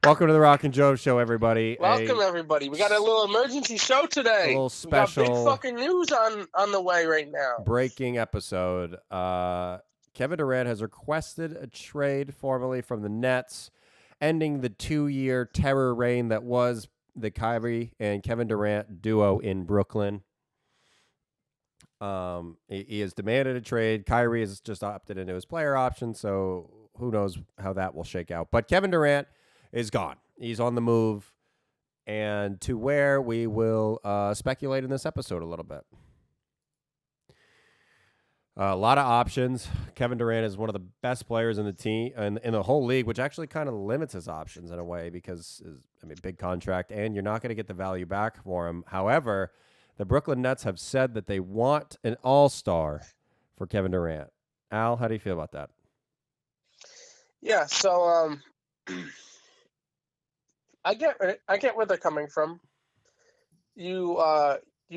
Welcome to the Rock and Jouv Show, everybody. Welcome, everybody. We got a little emergency show today. A little special. We got big fucking news on the way right now. Breaking episode. Kevin Durant has requested a trade formally from the Nets, ending the 2-year terror reign that was the Kyrie and Kevin Durant duo in Brooklyn. He has demanded a trade. Kyrie has just opted into his player option, so who knows how that will shake out. But Kevin Durant is gone. He's on the move, and to where we will speculate in this episode a little bit. A lot of options. Kevin Durant is one of the best players in the team and in the whole league, which actually kind of limits his options in a way because, big contract, and you're not going to get the value back for him. However, the Brooklyn Nets have said that they want an all-star for Kevin Durant. Al, how do you feel about that? Yeah, so I get where they're coming from. You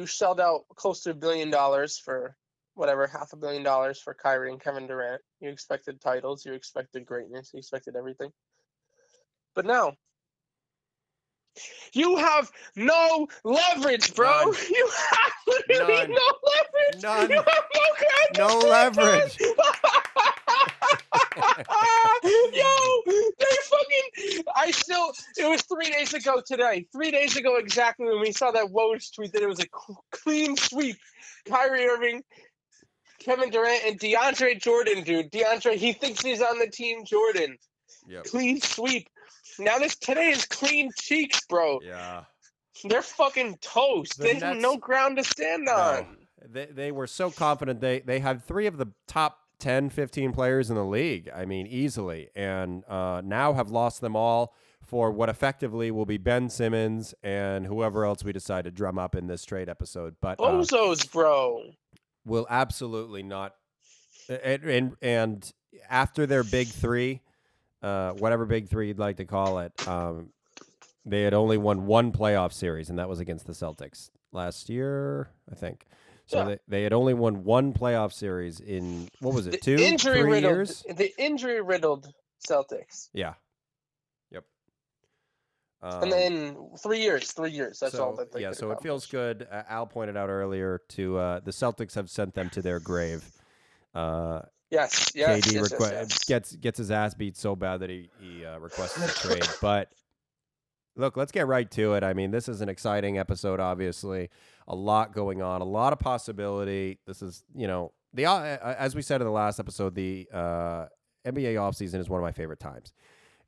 shelled out close to $1 billion for whatever, $500 million for Kyrie and Kevin Durant. You expected titles, you expected greatness, you expected everything. But now, you have no leverage, bro. None. You have literally no leverage. None. You have No leverage. Yo, they fucking. It was 3 days ago today. 3 days ago exactly when we saw that Woj tweet that it was a clean sweep. Kyrie Irving, Kevin Durant, and DeAndre Jordan, dude. DeAndre, he thinks he's on the team Jordan. Yep. Clean sweep. Now today is clean cheeks, bro. Yeah. They're fucking toast. They have no ground to stand on. No. They were so confident. They had 3 of the top 10, 15 players in the league. I mean, easily. And now have lost them all for what effectively will be Ben Simmons and whoever else we decide to drum up in this trade episode. But Bozos, bro. Will absolutely not. And after their big 3, whatever big 3 you'd like to call it, they had only won 1 playoff series, and that was against the Celtics last year, I think. So yeah. They had only won 1 playoff series in, what was it, 2, 3 years? The injury-riddled Celtics. Yeah. Yep. And then 3 years. That's all that they Yeah, could so accomplish. It feels good. Al pointed out earlier the Celtics have sent them to their grave. Yes. KD gets his ass beat so bad that he requested a trade. But look, let's get right to it. I mean, this is an exciting episode, obviously. A lot going on, a lot of possibility. This is, as we said in the last episode, the NBA offseason is one of my favorite times.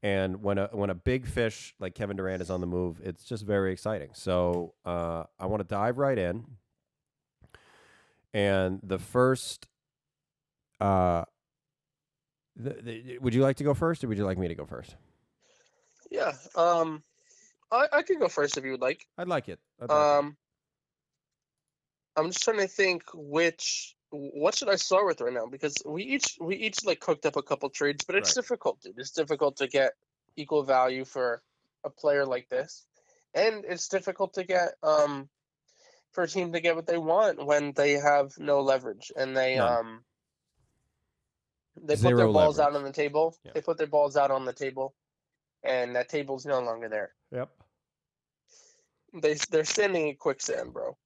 And when a big fish like Kevin Durant is on the move, it's just very exciting. So I want to dive right in. And the first, would you like to go first, or would you like me to go first? Yeah, I could go first if you would like. I'd like it. I'm just trying to think what should I start with right now, because we each like cooked up a couple trades, but it's difficult, dude. It's difficult to get equal value for a player like this, and it's difficult to get for a team to get what they want when they have no leverage and they put their balls out on the table. Yeah. They put their balls out on the table, and that table's no longer there. Yep. They're standing in quicksand, bro.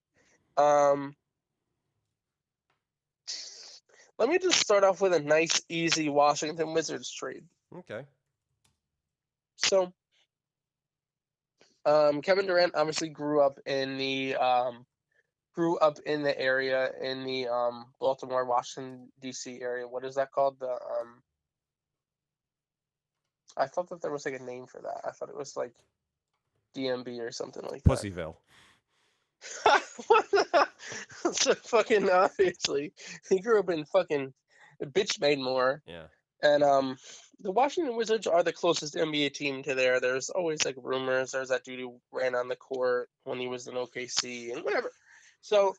Let me just start off with a nice, easy Washington Wizards trade. Okay. So, Kevin Durant obviously grew up in the area in the Baltimore, Washington D.C. area. What is that called? I thought that there was like a name for that. I thought it was like DMB or something like that. Pussyville. So fucking obviously he grew up in fucking bitch made more. Yeah. And the Washington Wizards are the closest NBA team to there. There's always like rumors. There's that dude who ran on the court when he was in OKC and whatever. So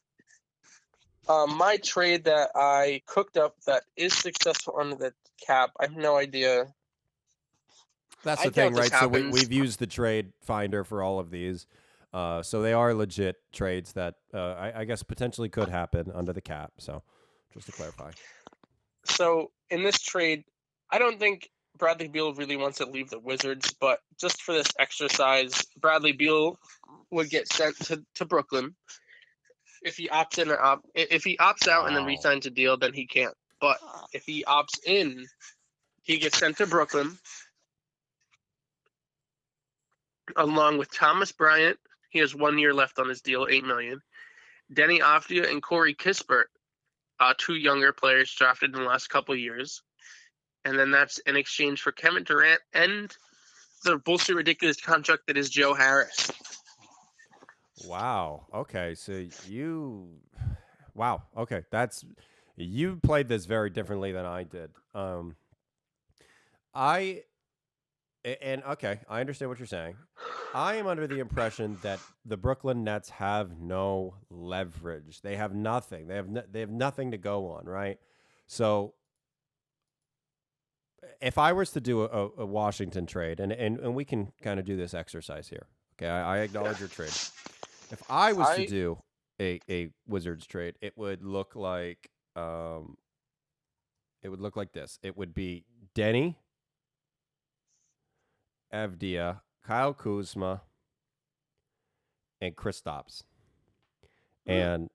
my trade that I cooked up that is successful under the cap, I have no idea. That's the thing, right? So we've used the trade finder for all of these. So they are legit trades that I guess potentially could happen under the cap. So just to clarify. So in this trade, I don't think Bradley Beal really wants to leave the Wizards, but just for this exercise, Bradley Beal would get sent to Brooklyn. If he opts in or if he opts out and then Wow. resigns a deal, then he can't. But if he opts in, he gets sent to Brooklyn along with Thomas Bryant. He has 1 year left on his deal, $8 million. Denny Avdia and Corey Kispert, 2 younger players drafted in the last couple of years. And then that's in exchange for Kevin Durant and the bullshit ridiculous contract that is Joe Harris. Wow. Okay. So wow. Okay. You played this very differently than I did. I, and okay, I understand what you're saying. I am under the impression that the Brooklyn Nets have no leverage. They have nothing. They have nothing to go on, right? So if I was to do a Washington trade, and we can kind of do this exercise here. Okay, I acknowledge your trade. If I was to do a Wizards trade, it would look like this. It would be Denny, Avdia, Kyle Kuzma, and Kristaps. And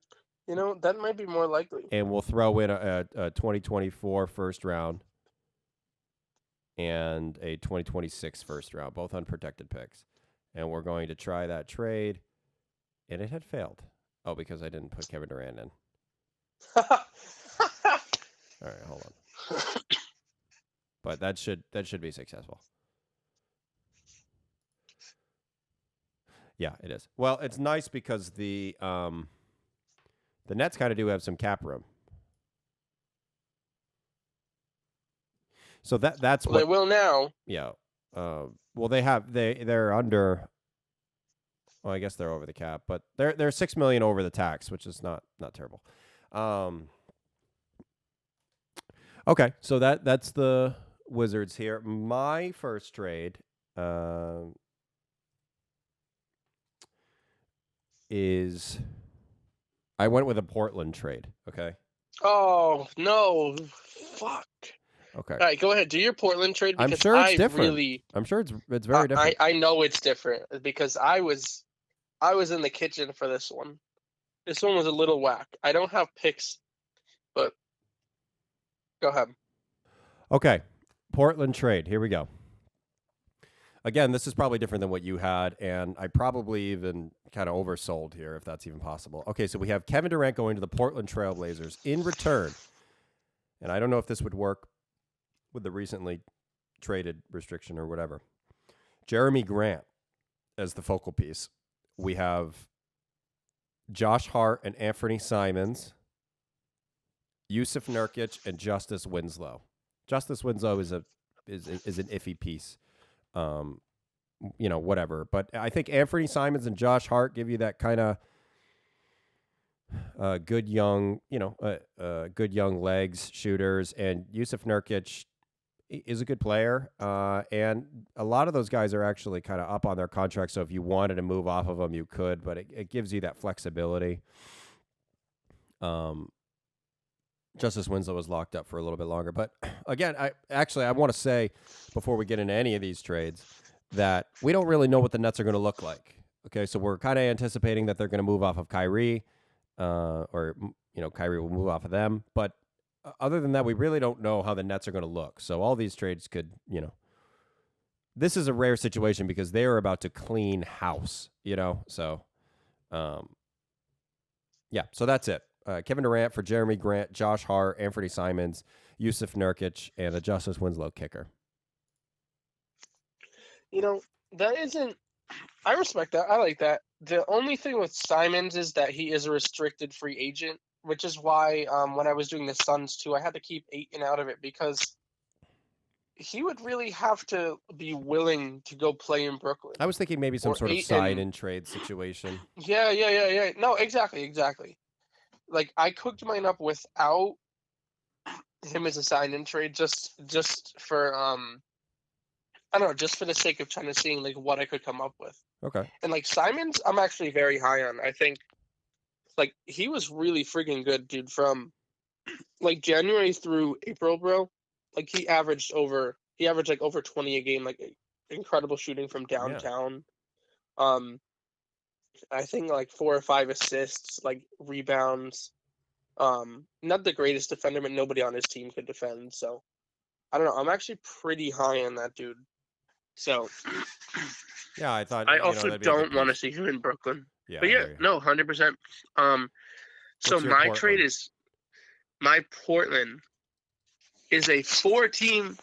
that might be more likely. And we'll throw in a 2024 first round and a 2026 first round, both unprotected picks. And we're going to try that trade. And it had failed. Oh, because I didn't put Kevin Durant in. All right, hold on. But that should be successful. Yeah, it is. Well, it's nice because the Nets kind of do have some cap room. So that's what they will now. Yeah. Well, they're under. Well, I guess they're over the cap, but they're $6 million over the tax, which is not terrible. Okay, so that's the Wizards here. My first trade is I went with a Portland trade. Okay. Oh no! Fuck. Okay. All right, go ahead. Do your Portland trade because I'm sure it's different. I'm sure it's very different. I know it's different because I was in the kitchen for this one. This one was a little whack. I don't have picks, but go ahead. Okay. Portland trade. Here we go. Again, this is probably different than what you had, and I probably even kind of oversold here, if that's even possible. Okay, so we have Kevin Durant going to the Portland Trailblazers in return, and I don't know if this would work with the recently traded restriction or whatever. Jeremy Grant as the focal piece. We have Josh Hart and Anthony Simons, Yusuf Nurkic, and Justice Winslow. Justice Winslow is an iffy piece. Whatever. But I think Anthony Simons and Josh Hart give you that kind of good young legs shooters, and Yusuf Nurkic is a good player. And a lot of those guys are actually kind of up on their contract, so if you wanted to move off of them, you could, but it gives you that flexibility. Justice Winslow was locked up for a little bit longer. But again, I want to say before we get into any of these trades that we don't really know what the Nets are going to look like. Okay, so we're kind of anticipating that they're going to move off of Kyrie, or Kyrie will move off of them. But other than that, we really don't know how the Nets are going to look. So all these trades could, this is a rare situation because they are about to clean house, So, yeah, so that's it. Kevin Durant for Jeremy Grant, Josh Hart, Anthony Simons, Yusuf Nurkic, and a Justice Winslow kicker. That isn't. I respect that. I like that. The only thing with Simons is that he is a restricted free agent, which is why when I was doing the Suns too, I had to keep Ayton out of it because he would really have to be willing to go play in Brooklyn. I was thinking maybe some sort of sign-in trade situation. Yeah. No, exactly. Like I cooked mine up without him as a sign-in trade, just for I don't know, just for the sake of trying to see like what I could come up with. Okay. And like Simons, I'm actually very high on. I think like he was really freaking good, dude. From like January through April, bro. Like he averaged over He averaged like over 20 a game, like incredible shooting from Yeah. downtown. Um, I think like 4 or 5 assists, like rebounds. Not the greatest defender, but nobody on his team could defend. So I don't know. I'm actually pretty high on that dude. So Yeah, I thought, I you know, also that'd be a good don't want to piece. see him in Brooklyn. Yeah, But I yeah, hear you. no, 100%. So What's your Portland? my Portland is a 4-team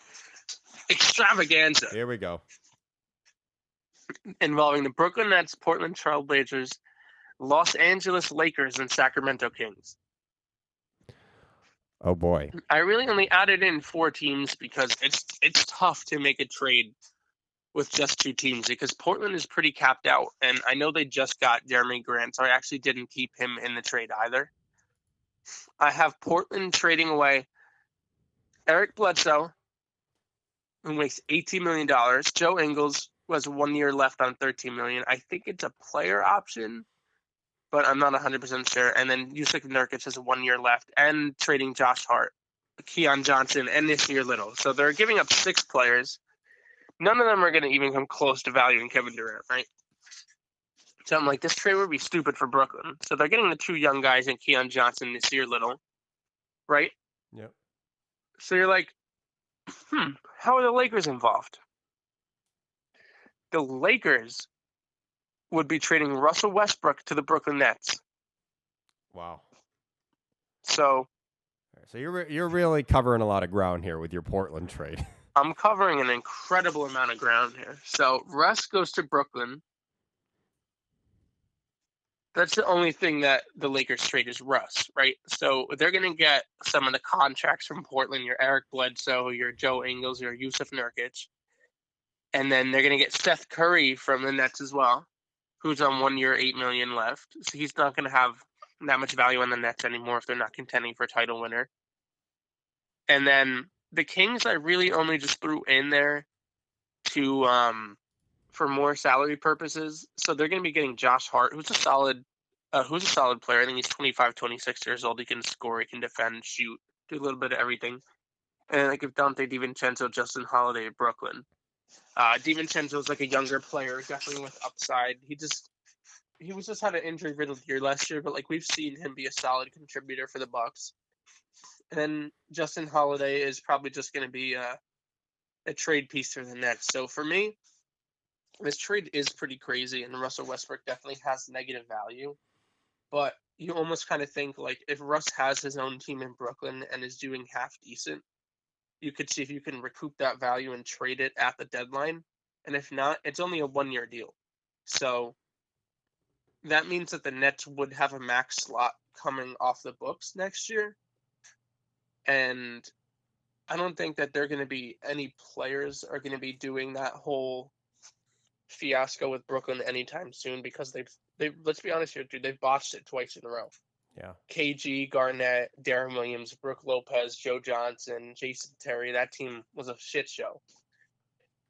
extravaganza Here we go. involving the Brooklyn Nets, Portland Trailblazers, Los Angeles Lakers, and Sacramento Kings. Oh boy. I really only added in 4 teams because it's tough to make a trade with just 2 teams because Portland is pretty capped out, and I know they just got Jeremy Grant, so I actually didn't keep him in the trade either. I have Portland trading away Eric Bledsoe, who makes $18 million. Joe Ingles was 1 year left on $13 million. I think it's a player option, but I'm not 100% sure. And then Yusuf Nurkic has 1 year left, and trading Josh Hart, Keon Johnson, and Nasir Little. So they're giving up 6 players. None of them are going to even come close to valuing Kevin Durant, right? So I'm like, this trade would be stupid for Brooklyn. So they're getting the 2 young guys in Keon Johnson and Nasir Little, right? Yep. So you're like, how are the Lakers involved? The Lakers would be trading Russell Westbrook to the Brooklyn Nets. Wow. So So you're really covering a lot of ground here with your Portland trade. I'm covering an incredible amount of ground here. So Russ goes to Brooklyn. That's the only thing that the Lakers trade is Russ, right? So they're going to get some of the contracts from Portland, your Eric Bledsoe, your Joe Ingles, your Yusuf Nurkic. And then they're going to get Seth Curry from the Nets as well, who's on 1 year, $8 million left. So he's not going to have that much value on the Nets anymore if they're not contending for a title winner. And then the Kings, I really only just threw in there to for more salary purposes. So they're going to be getting Josh Hart, who's a solid player. I think he's 25, 26 years old. He can score, he can defend, shoot, do a little bit of everything. And like if Dante DiVincenzo, Justin Holiday at Brooklyn. DiVincenzo is like a younger player, definitely with upside. He was just had an injury riddled year last year, but like we've seen him be a solid contributor for the Bucks. And then Justin Holiday is probably just going to be a trade piece for the Nets. So for me, this trade is pretty crazy, and Russell Westbrook definitely has negative value. But you almost kind of think like if Russ has his own team in Brooklyn and is doing half decent, you could see if you can recoup that value and trade it at the deadline. And if not, it's only a 1 year deal. So that means that the Nets would have a max slot coming off the books next year. And I don't think that they're going to be any players are going to be doing that whole fiasco with Brooklyn anytime soon because they've let's be honest here, dude, they've botched it twice in a row. Yeah. KG, Garnett, Darren Williams, Brooke Lopez, Joe Johnson, Jason Terry. That team was a shit show.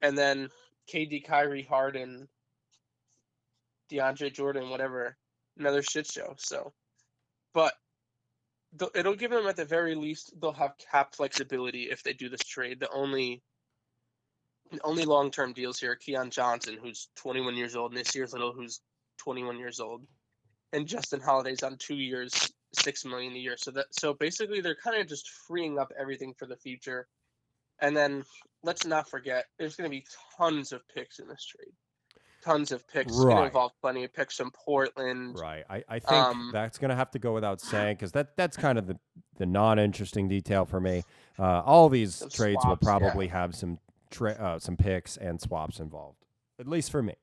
And then KD, Kyrie, Harden, DeAndre Jordan, whatever, another shit show. So, but it'll give them at the very least they'll have cap flexibility if they do this trade. The only long-term deals here are Keon Johnson, who's 21 years old, and Nasir Little, who's 21 years old, and Justin Holiday's on 2 years, $6 million a year. So basically they're kind of just freeing up everything for the future. And then let's not forget, there's going to be tons of picks in this trade. Tons of picks. It's going to Right. involve plenty of picks from Portland. Right. I think that's going to have to go without saying because that's kind of the non-interesting detail for me. All these Some trades will swaps, probably yeah. have some picks and swaps involved, at least for me.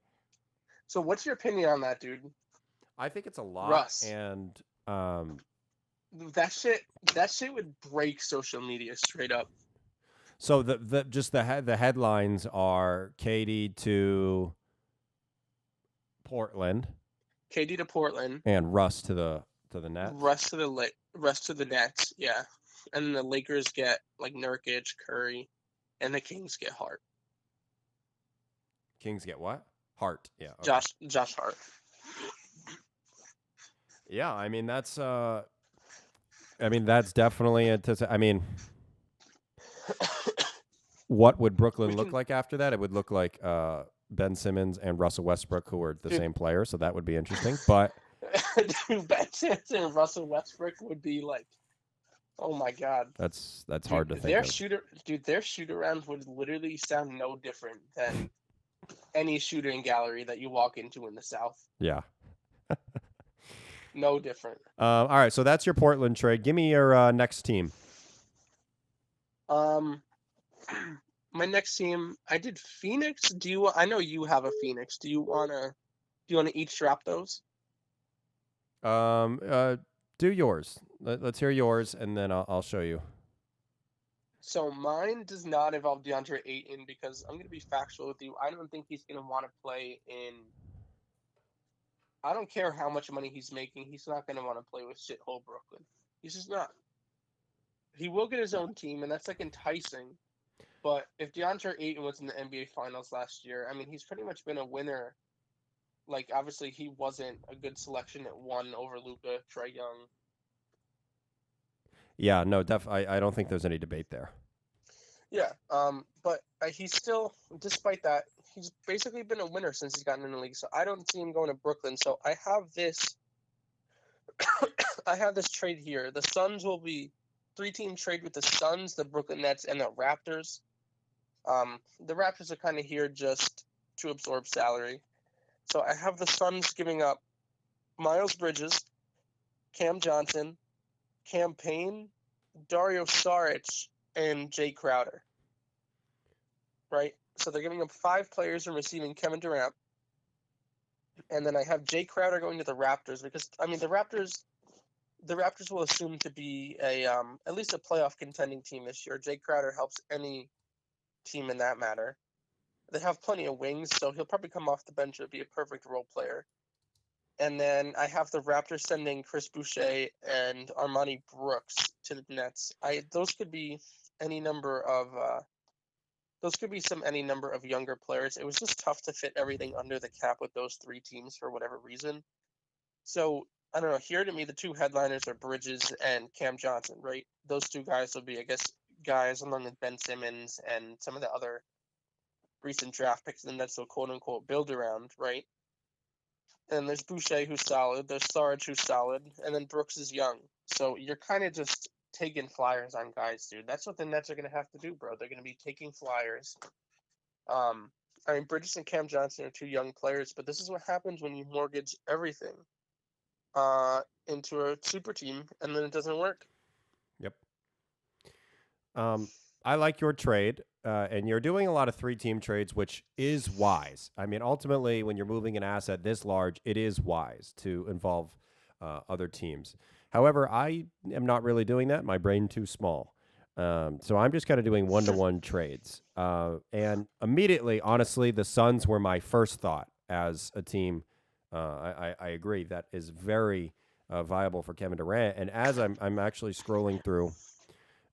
So what's your opinion on that, dude? I think it's a lot, Russ. and that shit would break social media straight up. So the headlines are KD to Portland, KD to Portland, and Russ to the Nets. Russ to the Nets, yeah. And then the Lakers get like Nurkic, Curry, and the Kings get Hart. Kings get what? Hart, yeah. Okay. Josh Hart. Yeah, I mean that's definitely I mean what would Brooklyn We look can, like after that? It would look like Ben Simmons and Russell Westbrook, who are the dude, same player, so that would be interesting. But dude, Ben Simmons and Russell Westbrook would be like, oh my god, that's dude, hard to think of. their shoot arounds would literally sound no different than any shooting gallery that you walk into in the South. Yeah. No different. All right, so that's your Portland trade. Give me your next team. Um, my next team, I did Phoenix. I know you have a Phoenix. Do you wanna each drop those? Do yours. Let's hear yours, and then I'll show you. So mine does not involve DeAndre Ayton because I'm gonna be factual with you. I don't think he's gonna want to play in. I don't care how much money he's making. He's not gonna want to play with shithole Brooklyn. He's just not. He will get his own team, and that's like enticing. But if DeAndre Ayton was in the NBA Finals last year, I mean, he's pretty much been a winner. Like, obviously, he wasn't a good selection at one over Luka, Trae Young. Yeah, no, I don't think there's any debate there. Yeah, but he's still, despite that, he's basically been a winner since he's gotten in the league. So I don't see him going to Brooklyn. So I have this, I have this trade here. The Suns will be 3-team trade with the Suns, the Brooklyn Nets, and the Raptors. The Raptors are kind of here just to absorb salary. So I have the Suns giving up Miles Bridges, Cam Johnson, Cam Payne, Dario Saric, and Jay Crowder. Right? So they're giving up 5 players and receiving Kevin Durant. And then I have Jay Crowder going to the Raptors because I mean the Raptors will assume to be a at least a playoff contending team this year. Jay Crowder helps any team in that matter. They have plenty of wings, so he'll probably come off the bench and be a perfect role player. And then I have the Raptors sending Chris Boucher and Armani Brooks to the Nets. Those could be any number of any number of younger players. It was just tough to fit everything under the cap with those 3 teams for whatever reason. So I don't know. Here to me, the 2 headliners are Bridges and Cam Johnson, right? Those 2 guys will be, I guess, guys along with Ben Simmons and some of the other recent draft picks the Nets will quote unquote build around, right? And there's Boucher who's solid, there's Sarge who's solid, and then Brooks is young. So you're kind of just taking flyers on guys, dude. That's what the Nets are gonna have to do, bro. They're gonna be taking flyers. I mean, Bridges and Cam Johnson are 2 young players, but this is what happens when you mortgage everything into a super team and then it doesn't work. Yep. I like your trade, and you're doing a lot of 3-team trades, which is wise. I mean, ultimately, when you're moving an asset this large, it is wise to involve other teams. However, I am not really doing that. My brain too small. So I'm just kind of doing one-to-one trades. And immediately, honestly, the Suns were my first thought as a team. I agree. That is very viable for Kevin Durant. And as I'm actually scrolling through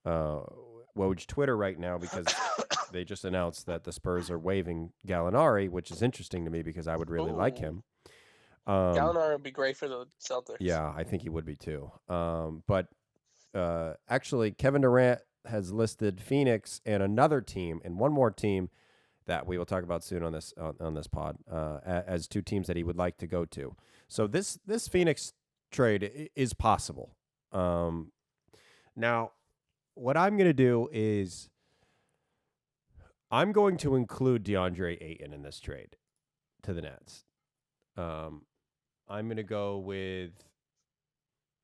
Woj Twitter right now because they just announced that the Spurs are waiving Gallinari, which is interesting to me because I would really like him. Gallinari would be great for the Celtics. Yeah, I think he would be too. But actually, Kevin Durant has listed Phoenix and another team and one more team that we will talk about soon on this pod as 2 teams that he would like to go to. So this Phoenix trade is possible. Now, what I'm going to do is I'm going to include DeAndre Ayton in this trade to the Nets. I'm going to go with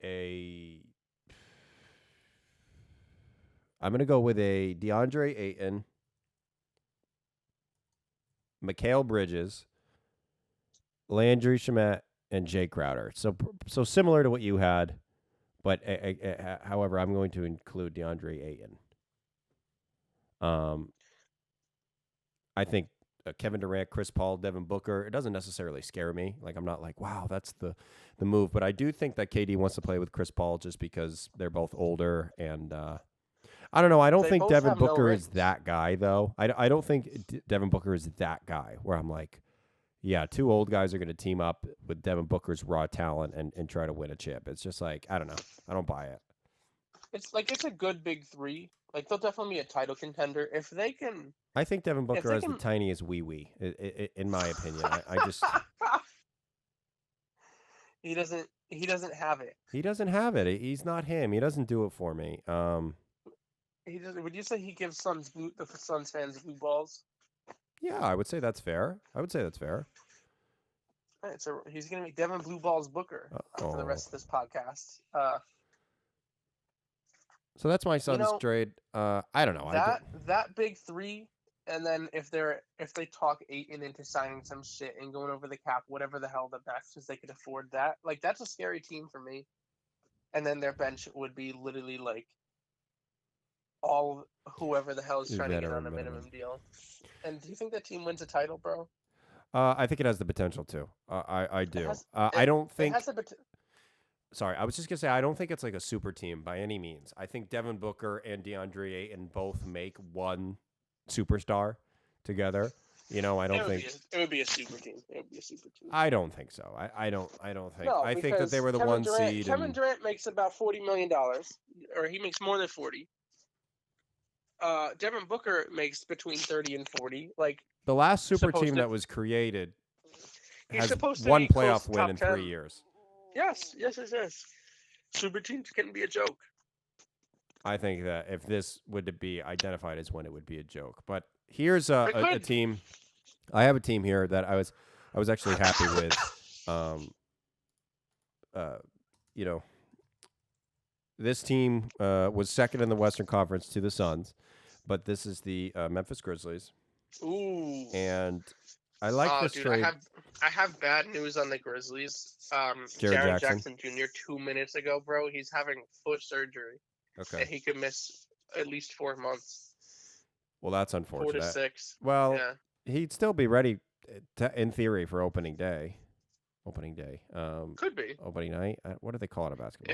a DeAndre Ayton, Mikal Bridges, Landry Shamet, and Jay Crowder. So similar to what you had, but however, I'm going to include DeAndre Ayton. I think Kevin Durant, Chris Paul, Devin Booker, it doesn't necessarily scare me. Like, I'm not like, wow, that's the move. But I do think that KD wants to play with Chris Paul just because they're both older. And I don't know. I don't think Devin Booker is that guy, though. I don't think Devin Booker is that guy where I'm like, yeah, 2 old guys are going to team up with Devin Booker's raw talent and try to win a chip. It's just like, I don't know. I don't buy it. it's a good big three. Like they'll definitely be a title contender if they can. I think Devin If Booker they has the can. tiniest wee wee, in my opinion. I just He doesn't have it. he doesn't have it. He's not him. He doesn't do it for me. He doesn't. Would you say he gives the Suns fans blue balls? Yeah, I would say that's fair. I would say that's fair. All right, so he's gonna be Devin Blue Balls Booker for the Oh, rest of this podcast. so that's my You son's know trade. I don't know. that big three, and then if they talk Ayton into signing some shit and going over the cap, whatever the hell the best, because they could afford that. Like that's a scary team for me. And then their bench would be literally like all whoever the hell is trying to get on veteran a minimum. minimum deal. And do you think that team wins a title, bro? I think it has the potential to. I It do. has. I don't It think. has a. Sorry, I was just gonna say I don't think it's like a super team by any means. I think Devin Booker and DeAndre Ayton both make one superstar together. I don't think. It would be a super team. It would be a super team. I don't think so. I don't think. No, I think that because they were the Kevin one Durant, seed. Kevin Durant makes about $40 million, or he makes more than 40. Devin Booker makes between 30 and 40. Like The last super supposed team to, that was created he's has supposed to one be close playoff to win top in 10. 3 years. Yes. Super teams can be a joke. I think that if this would be identified as one, it would be a joke. But here's a team. I have a team here that I was actually happy with. This team was second in the Western Conference to the Suns, but this is the Memphis Grizzlies. Ooh. And I like this trade. I have bad news on the Grizzlies. Jaren Jackson Jr. 2 minutes ago, bro. He's having foot surgery. Okay. And he could miss at least 4 months. Well, that's unfortunate. 4 to 6. Well, yeah. He'd still be ready, in theory, for opening day. Opening day. Could be. Opening night. What do they call it in basketball?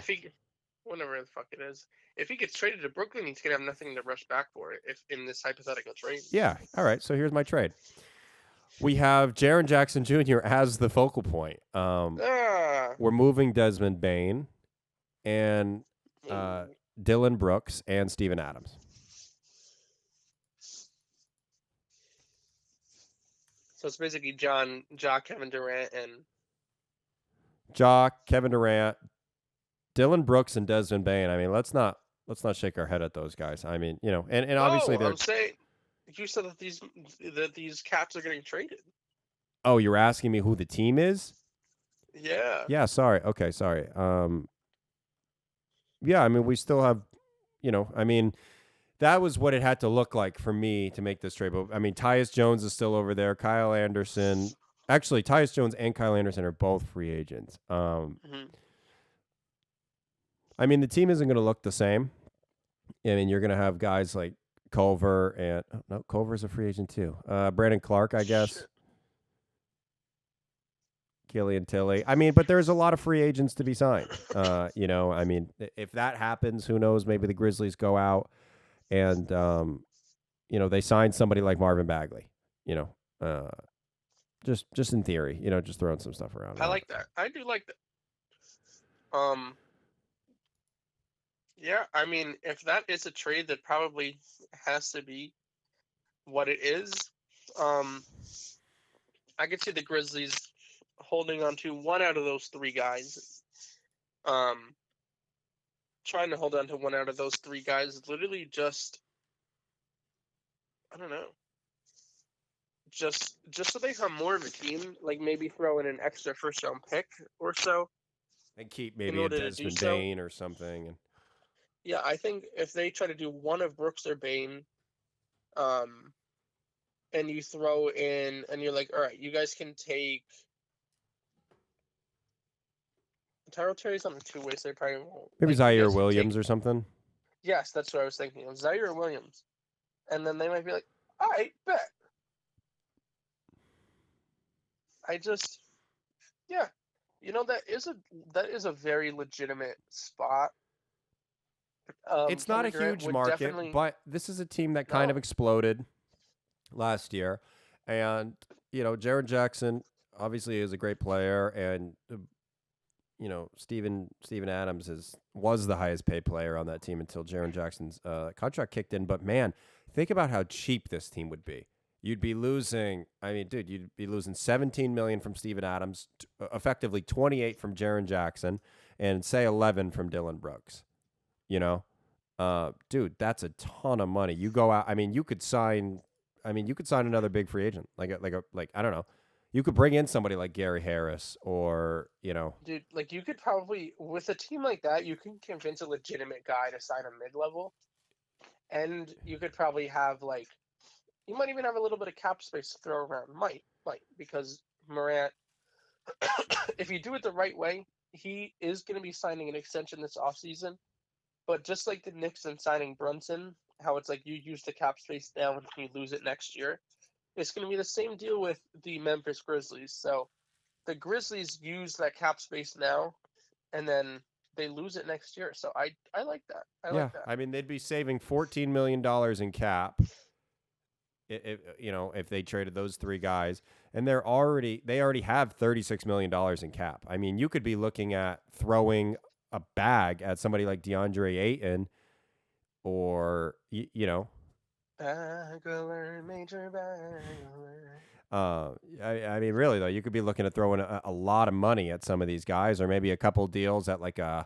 Whatever the fuck it is. If he gets traded to Brooklyn, he's gonna have nothing to rush back for it. If in this hypothetical trade. Yeah. All right. So here's my trade. We have Jaren Jackson Jr. as the focal point. We're moving Desmond Bane and Dylan Brooks and Steven Adams. So it's basically Kevin Durant, and Kevin Durant, Dylan Brooks, and Desmond Bane. I mean, let's not shake our head at those guys. I mean, and obviously they're. I'm saying, you said that these cats are getting traded. Oh, you're asking me who the team is? Yeah. Yeah. Sorry. Okay. Sorry. Yeah. I mean, we still have. I mean, that was what it had to look like for me to make this trade. But I mean, Tyus Jones is still over there. Kyle Anderson. Actually, Tyus Jones and Kyle Anderson are both free agents. I mean, the team isn't going to look the same. I mean, you're going to have guys like Culver and Culver's a free agent too. Brandon Clark, I guess. Shit. Killian Tilly. I mean, but there's a lot of free agents to be signed. I mean, if that happens, who knows? Maybe the Grizzlies go out and they sign somebody like Marvin Bagley. Just in theory, just throwing some stuff around. I like that. I do like that. Yeah, I mean, if that is a trade that probably has to be what it is, I could see the Grizzlies holding on to one out of those three guys. Trying to hold on to one out of those three guys, literally just, I don't know. Just so they have more of a team, like maybe throw in an extra first round pick or so. And keep maybe a Desmond Bane or something. Yeah, I think if they try to do one of Brooks or Bane, and you throw in, and you're like, all right, you guys can take Tyrell Terry's on the two ways. They probably won't. Maybe Zaire Williams or something. Yes, that's what I was thinking of. Zaire Williams, and then they might be like, all right, bet. Yeah, that is a very legitimate spot. It's not a huge market, but this is a team that kind of exploded last year. And, Jaren Jackson obviously is a great player. And Steven Adams was the highest paid player on that team until Jaren Jackson's contract kicked in. But man, think about how cheap this team would be. You'd be losing. I mean, dude, you'd be losing $17 million from Steven Adams, effectively 28 from Jaren Jackson, and say 11 from Dylan Brooks. Dude, that's a ton of money. You go out. I mean, you could sign. Another big free agent, like I don't know. You could bring in somebody like Gary Harris, or Dude, like you could probably with a team like that, you can convince a legitimate guy to sign a mid-level, and you could probably have like you might even have a little bit of cap space to throw around. Might because Morant, if you do it the right way, he is going to be signing an extension this offseason. But just like the Knicks and signing Brunson, how it's like you use the cap space now and you lose it next year, it's going to be the same deal with the Memphis Grizzlies. So the Grizzlies use that cap space now, and then they lose it next year. So I like that. I like that. I mean, they'd be saving $14 million in cap if they traded those three guys, and they already have $36 million in cap. I mean, you could be looking at throwing a bag at somebody like DeAndre Ayton, or Bagler, major bagler. I mean, really though, you could be looking at throwing a lot of money at some of these guys, or maybe a couple deals at like a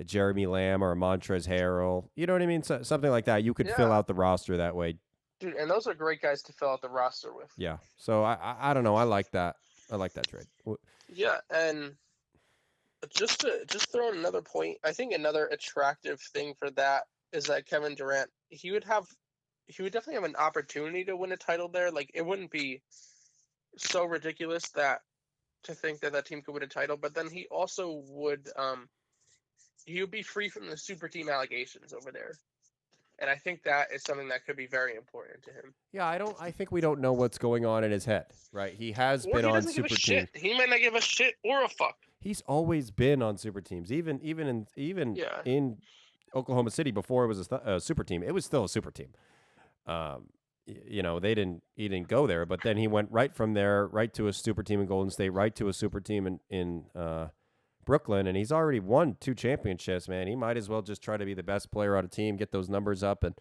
Jeremy Lamb or a Montrezl Harrell. You know what I mean? Something like that. You could fill out the roster that way. Dude, and those are great guys to fill out the roster with. Yeah. So I don't know. I like that. I like that trade. Yeah, and just throw in another point, I think another attractive thing for that is that Kevin Durant, he would definitely have an opportunity to win a title there. Like it wouldn't be so ridiculous that to think that team could win a title, but then he also would he would be free from the super team allegations over there. And I think that is something that could be very important to him. Yeah, I think we don't know what's going on in his head, right? He has been on super teams. He might not give a shit or a fuck. He's always been on super teams, even in Oklahoma City before it was a super team. It was still a super team. He didn't go there, but then he went right from there, right to a super team in Golden State, right to a super team in Brooklyn, and he's already won 2 championships, man. He might as well just try to be the best player on a team, get those numbers up, and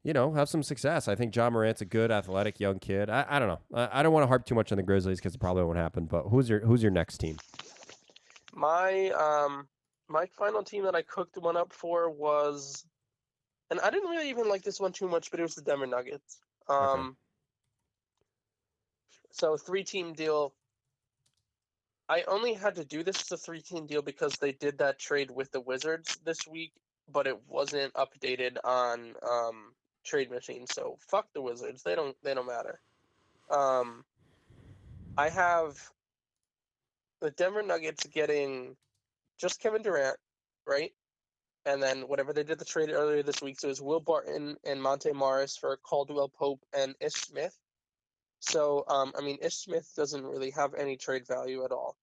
have some success. I think Ja Morant's a good, athletic young kid. I don't know. I don't want to harp too much on the Grizzlies because it probably won't happen. But who's your next team? My final team that I cooked one up for was, and I didn't really even like this one too much, but it was the Denver Nuggets. Okay. So 3-team deal. I only had to do this as a 3-team deal because they did that trade with the Wizards this week, but it wasn't updated on Trade Machine. So fuck the Wizards. They don't matter. I have the Denver Nuggets getting just Kevin Durant, right? And then whatever they did the trade earlier this week, so it was Will Barton and Monte Morris for Caldwell Pope and Ish Smith. So, Ish Smith doesn't really have any trade value at all.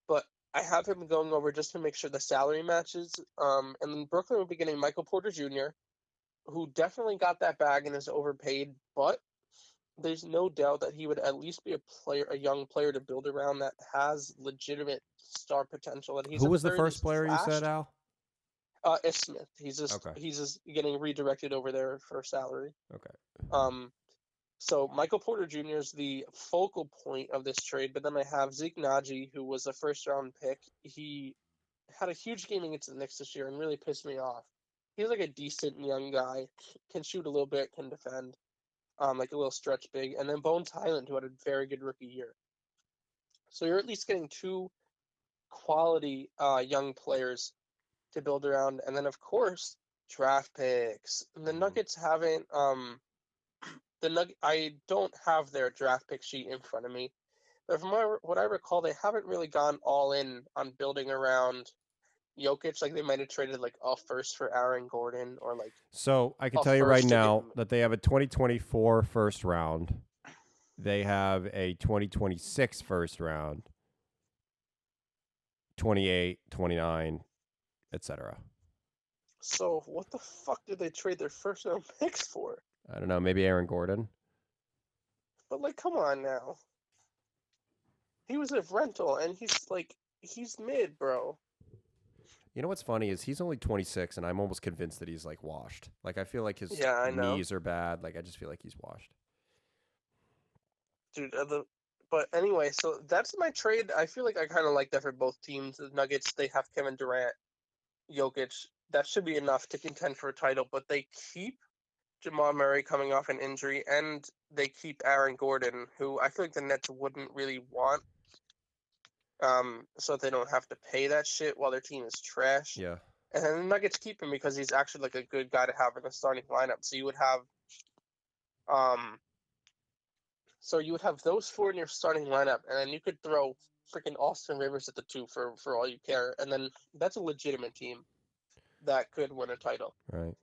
But I have him going over just to make sure the salary matches. And then Brooklyn will be getting Michael Porter Jr., who definitely got that bag and is overpaid, but there's no doubt that he would at least be a young player to build around that has legitimate star potential. And who was the first player you said, Al? Ish Smith. He's just getting redirected over there for salary. Okay. So Michael Porter Jr. is the focal point of this trade, but then I have Zeke Naji, who was a first-round pick. He had a huge game against the Knicks this year and really pissed me off. He's like a decent young guy, can shoot a little bit, can defend, like a little stretch big. And then Bones Highland, who had a very good rookie year. So you're at least getting 2 quality young players to build around. And then, of course, draft picks. And the Nuggets haven't I don't have their draft pick sheet in front of me, but from what I recall, they haven't really gone all in on building around Jokic. Like they might have traded like a first for Aaron Gordon or like. So I can tell you right now that they have a 2024 first round. They have a 2026 first round, 28, 29, etc. So what the fuck did they trade their first round picks for? I don't know, maybe Aaron Gordon. But like, come on now. He was a rental, and he's like he's mid, bro. You know what's funny is he's only 26, and I'm almost convinced that he's like washed. Like I feel like his Yeah, I know, knees are bad. Like I just feel like he's washed. dude. But anyway, so that's my trade. I feel like I kind of like that for both teams. The Nuggets, they have Kevin Durant, Jokic. That should be enough to contend for a title. But they keep Jamal Murray coming off an injury, and they keep Aaron Gordon, who I feel like the Nets wouldn't really want. So they don't have to pay that shit while their team is trash. Yeah. And then the Nuggets keep him because he's actually like a good guy to have in the starting lineup. Um, so you would have those four in your starting lineup, and then you could throw freaking Austin Rivers at the two for all you care, and then that's a legitimate team that could win a title. Right.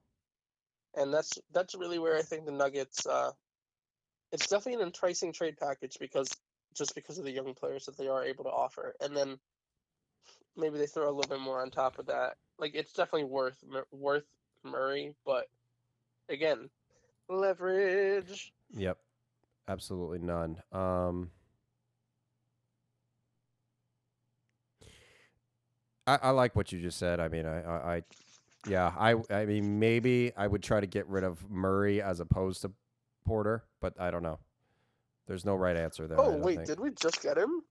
And that's really where I think the Nuggets. It's definitely an enticing trade package because of the young players that they are able to offer, and then maybe they throw a little bit more on top of that. Like it's definitely worth Murray, but again, leverage. Yep. Absolutely none. I like what you just said. I mean, yeah, I mean, maybe I would try to get rid of Murray as opposed to Porter, but I don't know. There's no right answer there. Oh I don't wait, think. did we just get him?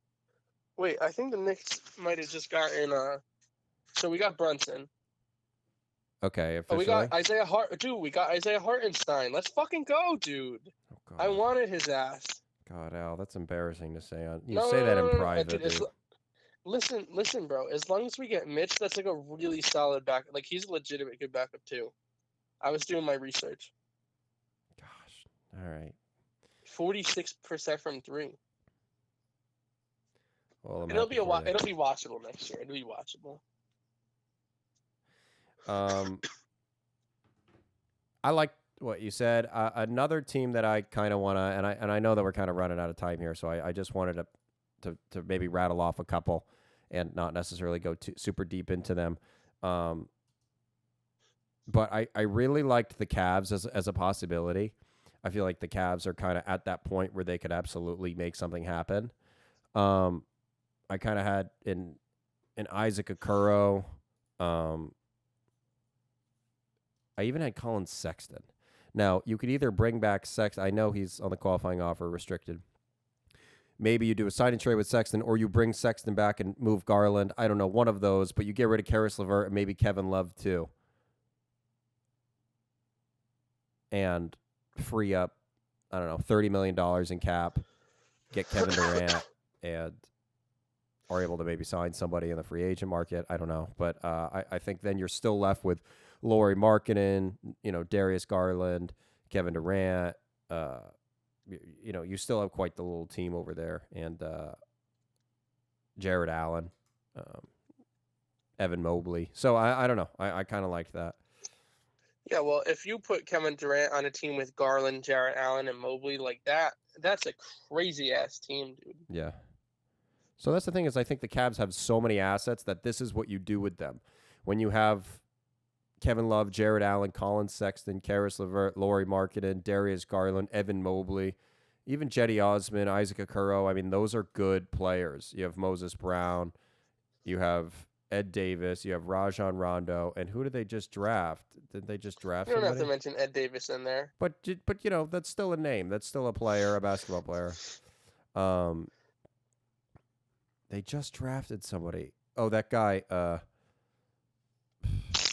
Wait, I think the Knicks might have just gotten. So we got Brunson. Okay, Oh, we got officially. Isaiah Hart. Dude, we got Isaiah Hartenstein. Let's fucking go, dude. Oh I God, wanted his ass. God, Al, that's embarrassing to say. You No, say no, that no, in no, no. private, Dude, dude. listen, bro. As long as we get Mitch, that's like a really solid back. Like he's a legitimate good backup too. I was doing my research. Gosh. All right. 46% from three. Well, I'm It'll happy be a for you. it'll be watchable next year. It'll be watchable. Um, I like what you said. Another team that I kind of want to, and I know that we're kind of running out of time here, so I just wanted to maybe rattle off a couple and not necessarily go too super deep into them. Um, but I really liked the Cavs as a possibility. I feel like the Cavs are kind of at that point where they could absolutely make something happen. Um, I kind of had in Isaac Okoro. Um, I even had Colin Sexton. Now, you could either bring back Sexton. I know he's on the qualifying offer restricted. Maybe you do a sign and trade with Sexton, or you bring Sexton back and move Garland. I don't know, one of those, but you get rid of Karis LeVert and maybe Kevin Love too. And free up, I don't know, $30 million in cap, get Kevin Durant, and are able to maybe sign somebody in the free agent market. I don't know. But I think then you're still left with Lauri Markkanen, Darius Garland, Kevin Durant. You still have quite the little team over there. And Jared Allen, um, Evan Mobley. So I don't know. I kind of liked that. Yeah, well, if you put Kevin Durant on a team with Garland, Jarrett Allen, and Mobley like that, that's a crazy ass team, dude. Yeah. So that's the thing is I think the Cavs have so many assets that this is what you do with them. When you have Kevin Love, Jared Allen, Colin Sexton, Karis LeVert, Lauri Markkanen, Darius Garland, Evan Mobley, even Jetty Osman, Isaac Okoro. I mean, those are good players. You have Moses Brown. You have Ed Davis. You have Rajon Rondo. And who did they just draft? Did they just draft You don't have to somebody? mention Ed Davis in there. But that's still a name. That's still a player, a basketball player. Um, they just drafted somebody. Oh, that guy. The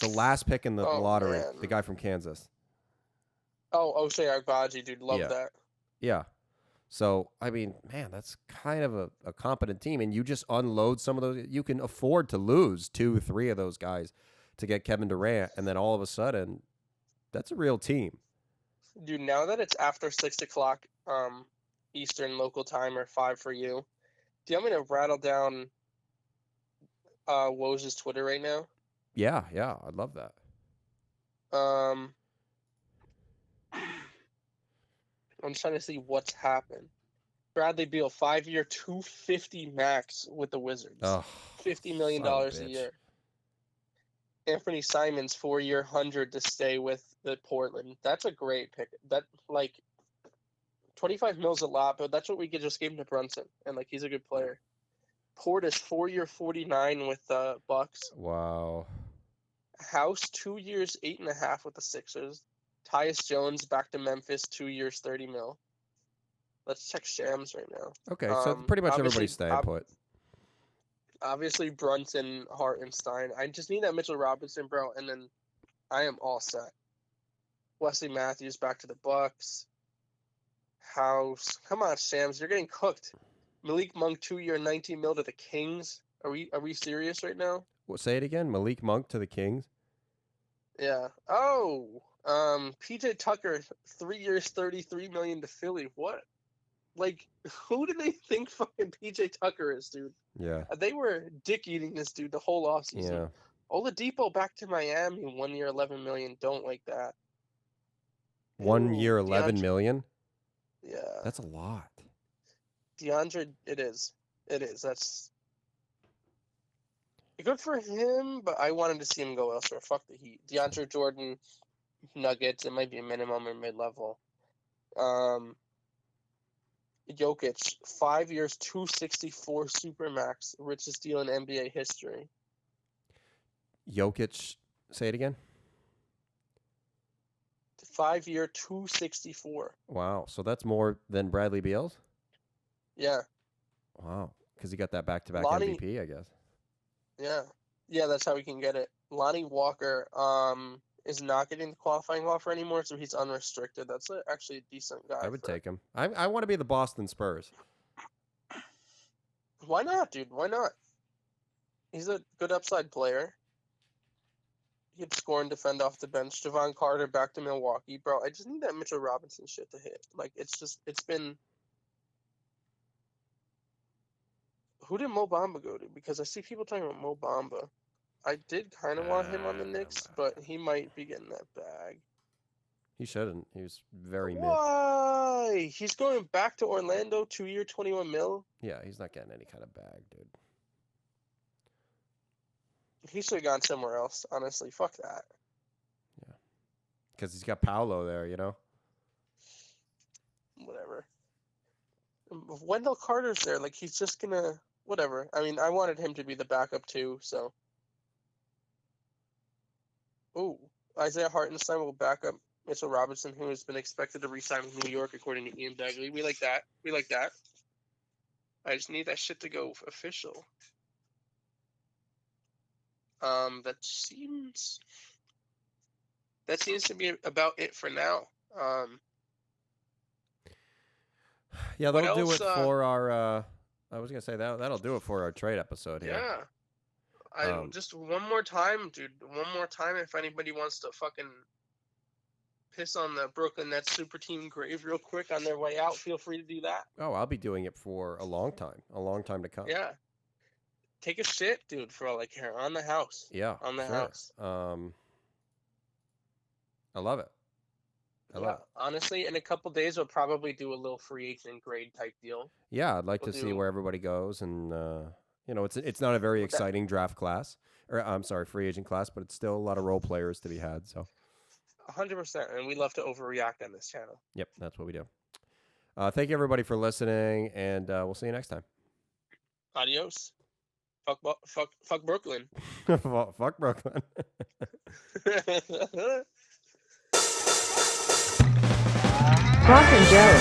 last pick in the Oh lottery, man. the guy from Kansas. Oh, Ochai Agbaji, dude, love Yeah, that. yeah. So I mean, man, that's kind of a competent team, and you just unload some of those. You can afford to lose 2, 3 of those guys to get Kevin Durant, and then all of a sudden, that's a real team. Dude, now that it's after 6 o'clock, Eastern local time or 5 for you, do you want me to rattle down Woj's Twitter right now? Yeah, I'd love that. Um, I'm trying to see what's happened. Bradley Beal, 5-year, 250 max with the Wizards, Oh, son of a $50 million a bitch. year. Anthony Simons, 4-year, 100 to stay with the Portland. That's a great pick. That 25 mils a lot, but that's what we just gave him to Brunson, and he's a good player. Portis 4-year 49 with the Bucks. Wow. House 2 years 8.5 with the Sixers. Tyus Jones back to Memphis 2 years 30 mil. Let's check Shams right now. Okay, so pretty much everybody's staying put. Obviously Brunson, Hartenstein. I just need that Mitchell Robinson, bro, and then I am all set. Wesley Matthews back to the Bucks. House. Come on, Shams, you're getting cooked. Malik Monk 2 year 19 mil to the Kings. Are we serious right now? Well, say it again. Malik Monk to the Kings. Yeah. Oh. PJ Tucker 3 years 33 million to Philly. What? Like, who do they think fucking PJ Tucker is, dude? Yeah. They were dick eating this dude the whole offseason. Yeah. Oladipo back to Miami 1 year 11 million. Don't like that. 1 year 11 million. Yeah. That's a lot. DeAndre, it is. That's good for him, but I wanted to see him go elsewhere. Fuck the Heat. DeAndre Jordan, Nuggets, it might be a minimum or mid-level. Jokic, 5 years, 264 Supermax, richest deal in NBA history. Jokic, say it again. 5 year, 264. Wow, so that's more than Bradley Beal's? Yeah. Wow, because he got that back-to-back Lonnie, MVP, I guess. Yeah, that's how we can get it. Lonnie Walker is not getting the qualifying offer anymore, so he's unrestricted. That's actually a decent guy. I would take him. I want to be the Boston Spurs. Why not, dude? Why not? He's a good upside player. He could score and defend off the bench. Javon Carter back to Milwaukee. Bro, I just need that Mitchell Robinson shit to hit. Like, it's been... Who did Mo Bamba go to? Because I see people talking about Mo Bamba. I did kind of want him on the Knicks, but he might be getting that bag. He shouldn't. He was very mid. Why? He's going back to Orlando, 2 year, 21 mil. Yeah, he's not getting any kind of bag, dude. He should have gone somewhere else, honestly. Fuck that. Yeah. Because he's got Paolo there, you know? Whatever. Wendell Carter's there. Like, he's just going to... Whatever. I mean, I wanted him to be the backup, too, so... Ooh. Isaiah Hartenstein will back up Mitchell Robinson, who has been expected to re-sign with New York, according to Ian Begley. We like that. I just need that shit to go official. That seems to be about it for now. Yeah, that'll do it for our. I was gonna say that'll do it for our trade episode here. Yeah. Just one more time, dude. One more time, if anybody wants to fucking piss on the Brooklyn Nets super team grave real quick on their way out, feel free to do that. Oh, I'll be doing it for a long time to come. Yeah. Take a shit, dude, for all I care. On the house. Yeah. On the house. I love it. Honestly, in a couple days, we'll probably do a little free agent grade type deal. Yeah, I'd like to see where everybody goes, and it's not a very exciting draft class, or I'm sorry, free agent class, but it's still a lot of role players to be had. So, 100%, and we love to overreact on this channel. Yep, that's what we do. Thank you everybody for listening, and we'll see you next time. Adios. Fuck Brooklyn. Fuck Brooklyn. Rock and Joe.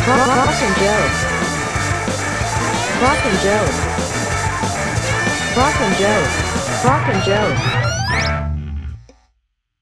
Rock and Joe. Rock and Joe. Rock and Joe. Rock and Joe.